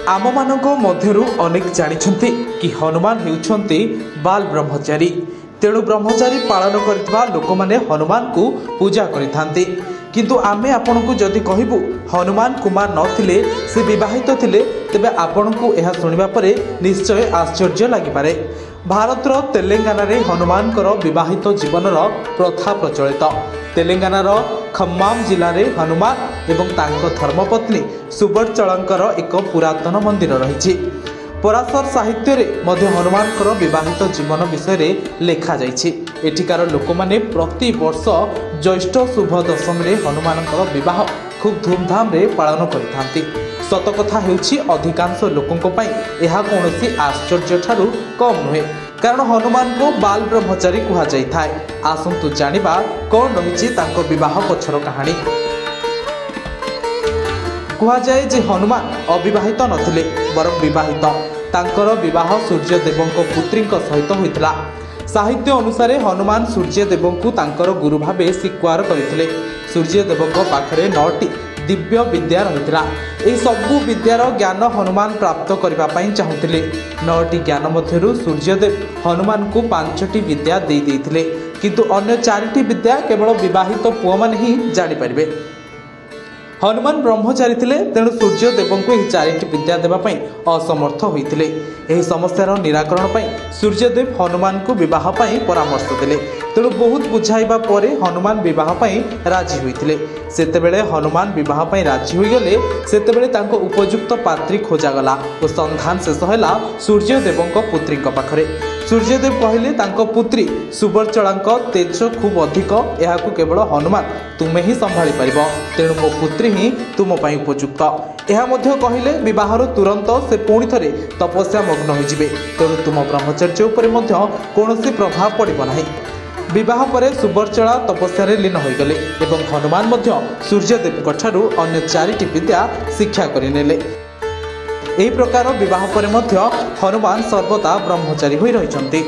आम मानक मध्यरु अनेक जानिछन्ति कि हनुमान हेउछन्ति बाल ब्रह्मचारी। तेणु ब्रह्मचारी पालन करथिबा लोक माने हनुमान को पूजा करिथांती। किंतु आमे आपनकु जदि कहिबु हनुमान कुमार नथिले से विवाहित थिले तेबे आपनकु एहा सुनिबा परे निश्चय आश्चर्य लागिपारे। भारतर तेलंगाना रे हनुमानकर विवाहित जीवनर प्रथा प्रचलित। तेलंगानार खम्माम जिले में हनुमान एवं तांको धर्मपत्नी सुबर्चलंकर एक पुरातन मंदिर रही। पराशर साहित्य रे मध्य हनुमानकर विवाहित जीवन विषय रे लेखा जाइछि। एठिकार लोक माने प्रति वर्ष ज्येष्ठ शुभ दशमी रे हनुमानकर विवाह खूब धूमधाम रे पालन करिथांती। सत कथा हेउछि अधिकांश लोकंक पई एहा कोनोसी आश्चर्य ठारू कम नुहे, कारण हनुमान को बाल ब्रह्मचारी कहा जाय थाए। आसंतु जानिबा कोन रहिछि तांको विवाह पछर कहानी। कहा जाय जे हनुमान अविवाहित नथिले बरं विवाहित। तांकर विवाह सूर्यदेवंक पुत्रींक सहित होइतला। साहित्य अनुसार हनुमान सूर्यदेवंकु तांकर गुरु भावे स्वीकार करथिले। सूर्यदेवंक पाखरे 9टी दिव्य विद्या रहितला। एही सबु विद्यार ज्ञान हनुमान प्राप्त करबा पई चाहुथिले। 9टी ज्ञान मध्यरु सूर्यदेव हनुमान को 5टी विद्या दे देथिले, किंतु अन्य 4टी विद्या केवल विवाहित पुआ माने ही जानि परिबे। हनुमान ब्रह्मचारी थिले, तेणु सूर्यदेव को यह 4टी विद्या देवा पई असमर्थ होइथिले। एही समस्यार निराकरण पई सूर्यदेव हनुमान को विवाह पई परामर्श देले। तेणु बहुत बुझाइबा परे हनुमान विवाह पई राजी होइथिले। सेतेबेले हनुमान विवाह पई राजी होई गले। सेतेबेले तांको उपयुक्त पात्री खोजा गला और संधान शेष होला सूर्यदेवंक पुत्रींक पाखरे। सूर्यदेव कहले तांको पुत्री सुबर्चलांक तेज खूब अधिक, एहाकु केवल हनुमान तुमे ही संभाली परिबो, तेणु मो पुत्री ही तुम पई उपयुक्त। एहा मध्य कहले विवाहर तुरंत से पुणी थरे तपस्या मग्न हो जिवे, तेणु तुम ब्रह्मचर्य उपरे मध्य कोनोसी प्रभाव पड़िबो नाही। विवाह परे सुबर्चला तपस्या रे लीन होई गले एवं हनुमान मध्य सूर्यदेव ठारू अन्य 4टी विद्या शिक्षा करिनेले। एही प्रकार विवाह परे मध्य हनुमान सर्वदा ब्रह्मचारी होई रहिछन्ति।